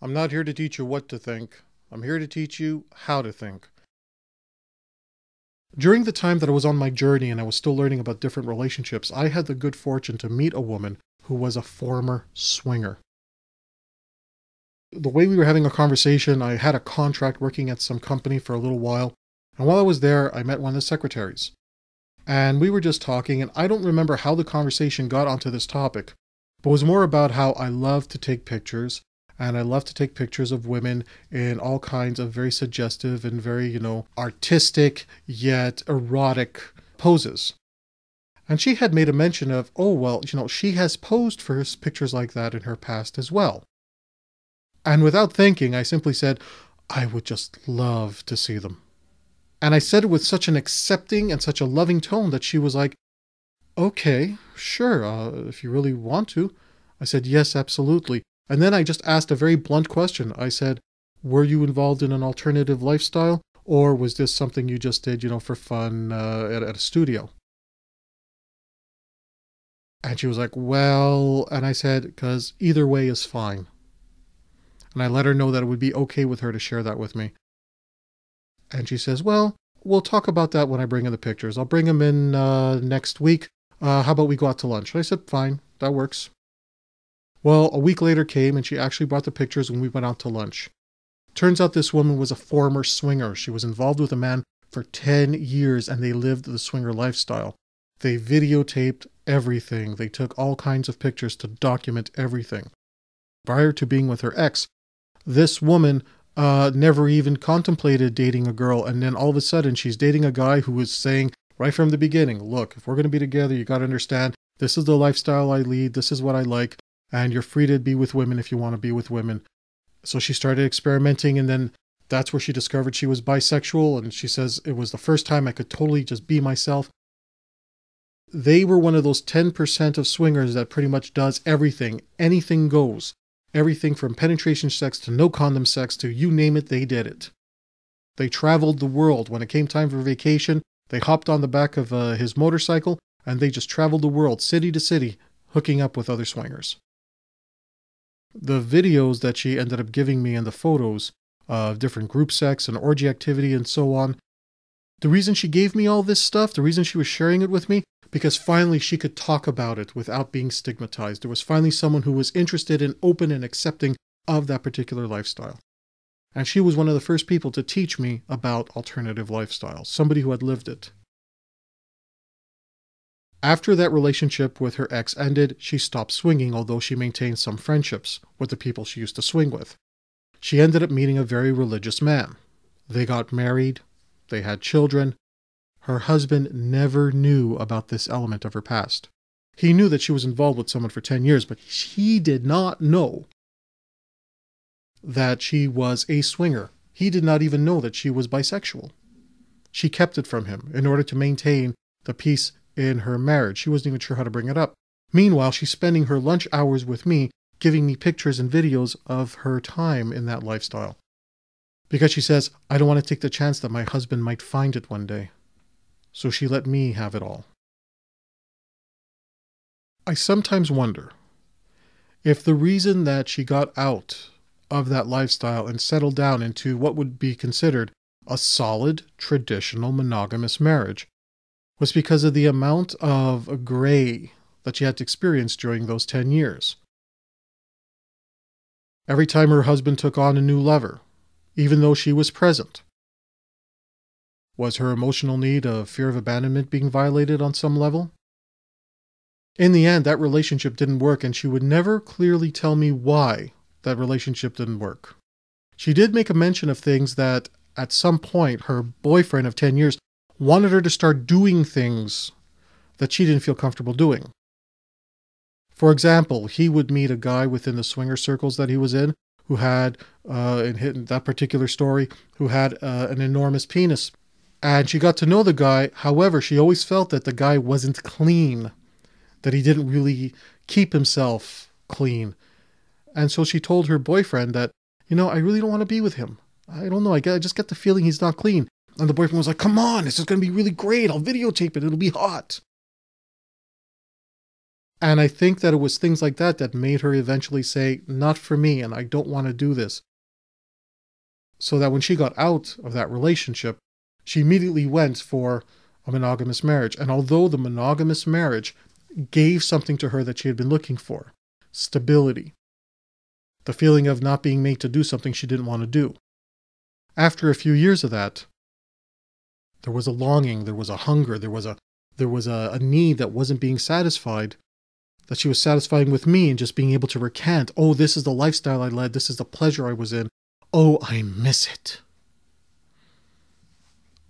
I'm not here to teach you what to think. I'm here to teach you how to think. During the time that I was on my journey and I was still learning about different relationships, I had the good fortune to meet a woman who was a former swinger. The way we were having a conversation, I had a contract working at some company for a little while, and while I was there, I met one of the secretaries. And we were just talking, and I don't remember how the conversation got onto this topic, but it was more about how I love to take pictures, and I love to take pictures of women in all kinds of very suggestive and very, artistic yet erotic poses. And she had made a mention of, oh, well, she has posed for pictures like that in her past as well. And without thinking, I simply said, I would just love to see them. And I said it with such an accepting and such a loving tone that she was like, okay, sure, if you really want to. I said, yes, absolutely. And then I just asked a very blunt question. I said, were you involved in an alternative lifestyle? Or was this something you just did, for fun at a studio? And she was like, well, and I said, because either way is fine. And I let her know that it would be okay with her to share that with me. And she says, well, we'll talk about that when I bring in the pictures. I'll bring them in next week. How about we go out to lunch? And I said, fine, that works. Well, a week later came and she actually brought the pictures when we went out to lunch. Turns out this woman was a former swinger. She was involved with a man for 10 years and they lived the swinger lifestyle. They videotaped everything. They took all kinds of pictures to document everything. Prior to being with her ex, this woman never even contemplated dating a girl, and then all of a sudden she's dating a guy who was saying right from the beginning, look, if we're going to be together, you got to understand, this is the lifestyle I lead, this is what I like, and you're free to be with women if you want to be with women. So she started experimenting, and then that's where she discovered she was bisexual, and she says it was the first time I could totally just be myself. They were one of those 10% of swingers that pretty much does everything. Anything goes. Everything from penetration sex to no condom sex to you name it, they did it. They traveled the world. When it came time for vacation, they hopped on the back of his motorcycle and they just traveled the world, city to city, hooking up with other swingers. The videos that she ended up giving me and the photos of different group sex and orgy activity and so on, the reason she gave me all this stuff, the reason she was sharing it with me, because finally she could talk about it without being stigmatized. There was finally someone who was interested and open and accepting of that particular lifestyle. And she was one of the first people to teach me about alternative lifestyles, somebody who had lived it. After that relationship with her ex ended, she stopped swinging, although she maintained some friendships with the people she used to swing with. She ended up meeting a very religious man. They got married, they had children. Her husband never knew about this element of her past. He knew that she was involved with someone for 10 years, but he did not know that she was a swinger. He did not even know that she was bisexual. She kept it from him in order to maintain the peace in her marriage. She wasn't even sure how to bring it up. Meanwhile, she's spending her lunch hours with me, giving me pictures and videos of her time in that lifestyle. Because she says, I don't want to take the chance that my husband might find it one day. So she let me have it all. I sometimes wonder if the reason that she got out of that lifestyle and settled down into what would be considered a solid, traditional monogamous marriage was because of the amount of gray that she had to experience during those 10 years. Every time her husband took on a new lover, even though she was present, was her emotional need of fear of abandonment being violated on some level? In the end, that relationship didn't work, and she would never clearly tell me why that relationship didn't work. She did make a mention of things that, at some point, her boyfriend of 10 years wanted her to start doing things that she didn't feel comfortable doing. For example, he would meet a guy within the swinger circles that he was in who had, in that particular story, who had an enormous penis. And she got to know the guy. However, she always felt that the guy wasn't clean, that he didn't really keep himself clean. And so she told her boyfriend that, I really don't want to be with him. I don't know. I just get the feeling he's not clean. And the boyfriend was like, come on, this is going to be really great. I'll videotape it. It'll be hot. And I think that it was things like that that made her eventually say, not for me, and I don't want to do this. So that when she got out of that relationship, she immediately went for a monogamous marriage. And although the monogamous marriage gave something to her that she had been looking for, stability, the feeling of not being made to do something she didn't want to do, after a few years of that, there was a longing, there was a hunger, there was a need that wasn't being satisfied, that she was satisfying with me, and just being able to recant, oh, this is the lifestyle I led, this is the pleasure I was in, oh, I miss it.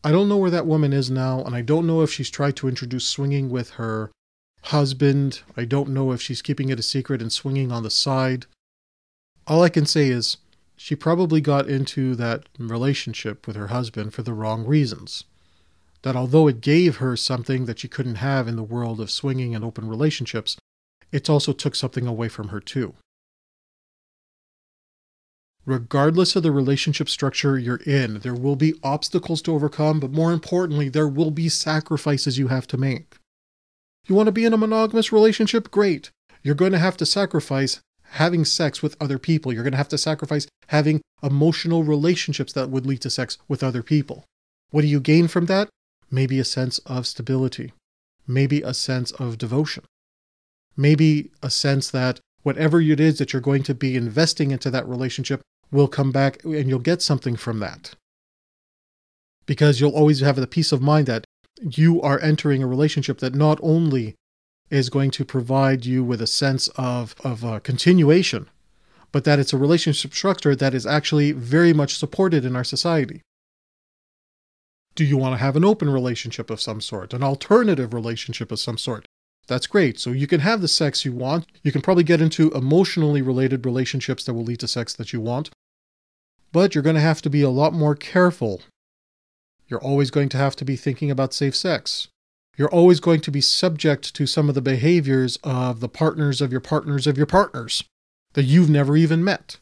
I don't know where that woman is now, and I don't know if she's tried to introduce swinging with her husband. I don't know if she's keeping it a secret and swinging on the side. All I can say is she probably got into that relationship with her husband for the wrong reasons. That although it gave her something that she couldn't have in the world of swinging and open relationships, it also took something away from her too. Regardless of the relationship structure you're in, there will be obstacles to overcome, but more importantly, there will be sacrifices you have to make. You want to be in a monogamous relationship? Great. You're going to have to sacrifice having sex with other people. You're going to have to sacrifice having emotional relationships that would lead to sex with other people. What do you gain from that? Maybe a sense of stability. Maybe a sense of devotion. Maybe a sense that whatever it is that you're going to be investing into that relationship will come back and you'll get something from that. Because you'll always have the peace of mind that you are entering a relationship that not only is going to provide you with a sense of continuation, but that it's a relationship structure that is actually very much supported in our society. Do you want to have an open relationship of some sort, an alternative relationship of some sort? That's great. So you can have the sex you want. You can probably get into emotionally related relationships that will lead to sex that you want. But you're going to have to be a lot more careful. You're always going to have to be thinking about safe sex. You're always going to be subject to some of the behaviors of the partners of your partners of your partners that you've never even met.